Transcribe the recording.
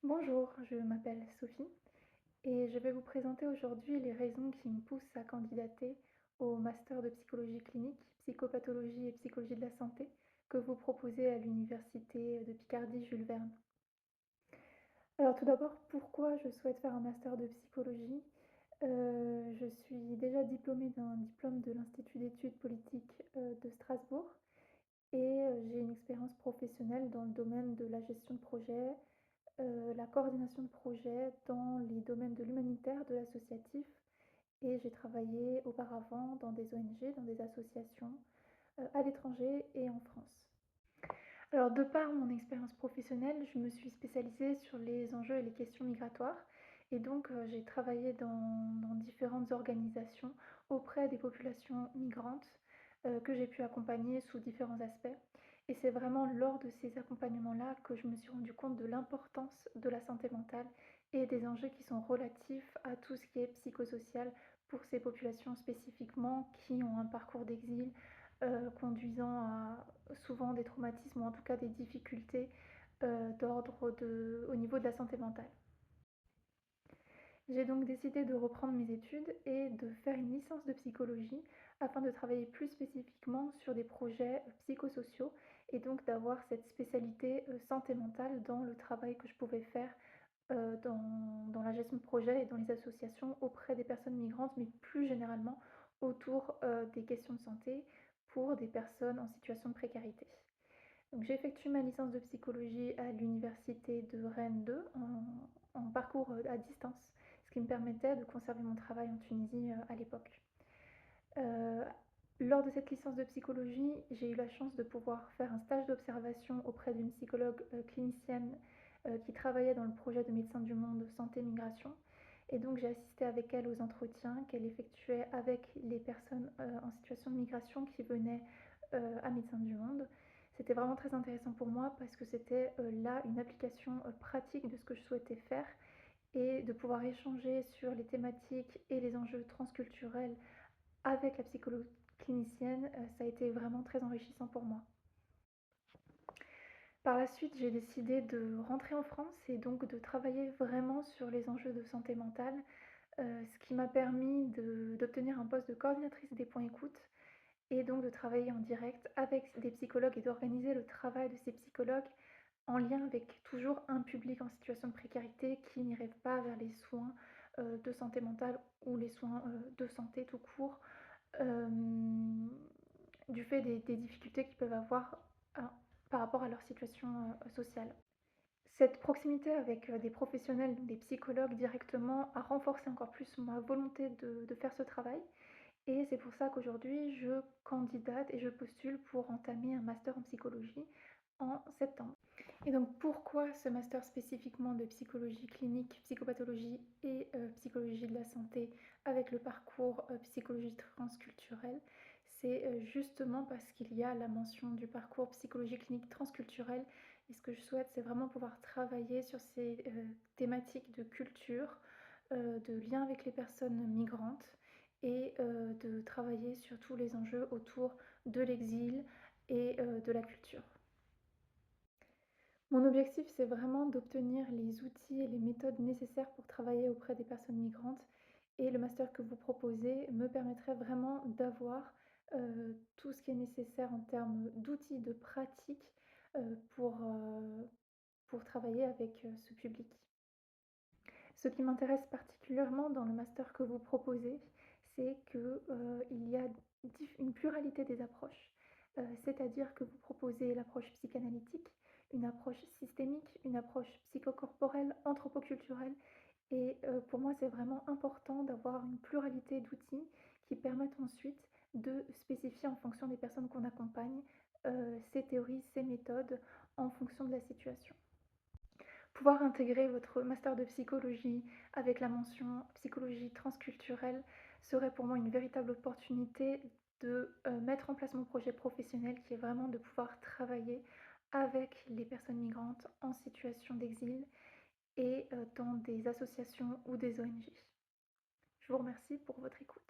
Bonjour, je m'appelle Sophie et je vais vous présenter aujourd'hui les raisons qui me poussent à candidater au master de psychologie clinique, psychopathologie et psychologie de la santé que vous proposez à l'université de Picardie Jules Verne. Alors tout d'abord, pourquoi je souhaite faire un master de psychologie? Je suis déjà diplômée d'un diplôme de l'Institut d'études politiques de Strasbourg et j'ai une expérience professionnelle dans le domaine de la gestion de projet, la coordination de projets dans les domaines de l'humanitaire, de l'associatif et j'ai travaillé auparavant dans des ONG, dans des associations, à l'étranger et en France. Alors de par mon expérience professionnelle, je me suis spécialisée sur les enjeux et les questions migratoires et donc j'ai travaillé dans différentes organisations auprès des populations migrantes que j'ai pu accompagner sous différents aspects. Et c'est vraiment lors de ces accompagnements-là que je me suis rendu compte de l'importance de la santé mentale et des enjeux qui sont relatifs à tout ce qui est psychosocial pour ces populations spécifiquement qui ont un parcours d'exil conduisant à souvent des traumatismes ou en tout cas des difficultés au niveau de la santé mentale. J'ai donc décidé de reprendre mes études et de faire une licence de psychologie afin de travailler plus spécifiquement sur des projets psychosociaux et donc d'avoir cette spécialité santé mentale dans le travail que je pouvais faire dans la gestion de projet et dans les associations auprès des personnes migrantes, mais plus généralement autour des questions de santé pour des personnes en situation de précarité. Donc, j'ai effectué ma licence de psychologie à l'université de Rennes 2 en parcours à distance, ce qui me permettait de conserver mon travail en Tunisie à l'époque. Euh, Lors de cette licence de psychologie, j'ai eu la chance de pouvoir faire un stage d'observation auprès d'une psychologue clinicienne qui travaillait dans le projet de Médecins du Monde Santé Migration. Et donc j'ai assisté avec elle aux entretiens qu'elle effectuait avec les personnes en situation de migration qui venaient à Médecins du Monde. C'était vraiment très intéressant pour moi parce que c'était là une application pratique de ce que je souhaitais faire et de pouvoir échanger sur les thématiques et les enjeux transculturels avec la psychologue clinicienne, ça a été vraiment très enrichissant pour moi. Par la suite, j'ai décidé de rentrer en France et donc de travailler vraiment sur les enjeux de santé mentale, ce qui m'a permis d'obtenir un poste de coordinatrice des points écoute et donc de travailler en direct avec des psychologues et d'organiser le travail de ces psychologues en lien avec toujours un public en situation de précarité qui n'irait pas vers les soins de santé mentale ou les soins de santé tout court, euh, du fait des difficultés qu'ils peuvent avoir hein, par rapport à leur situation sociale. Cette proximité avec des professionnels, des psychologues directement, a renforcé encore plus ma volonté de faire ce travail. Et c'est pour ça qu'aujourd'hui, je candidate et je postule pour entamer un master en psychologie en septembre. Et donc pourquoi ce master spécifiquement de psychologie clinique, psychopathologie et psychologie de la santé avec le parcours psychologie transculturelle? C'est justement parce qu'il y a la mention du parcours psychologie clinique transculturelle et ce que je souhaite c'est vraiment pouvoir travailler sur ces thématiques de culture, de lien avec les personnes migrantes et de travailler sur tous les enjeux autour de l'exil et de la culture. Mon objectif, c'est vraiment d'obtenir les outils et les méthodes nécessaires pour travailler auprès des personnes migrantes et le master que vous proposez me permettrait vraiment d'avoir tout ce qui est nécessaire en termes d'outils, de pratiques pour travailler avec ce public. Ce qui m'intéresse particulièrement dans le master que vous proposez, c'est qu'il y a une pluralité des approches. C'est-à-dire que vous proposez l'approche psychanalytique, une approche systémique, une approche psychocorporelle, anthropoculturelle. Et pour moi, c'est vraiment important d'avoir une pluralité d'outils qui permettent ensuite de spécifier en fonction des personnes qu'on accompagne ces théories, ces méthodes en fonction de la situation. Pouvoir intégrer votre master de psychologie avec la mention psychologie transculturelle serait pour moi une véritable opportunité de mettre en place mon projet professionnel qui est vraiment de pouvoir travailler avec les personnes migrantes en situation d'exil et dans des associations ou des ONG. Je vous remercie pour votre écoute.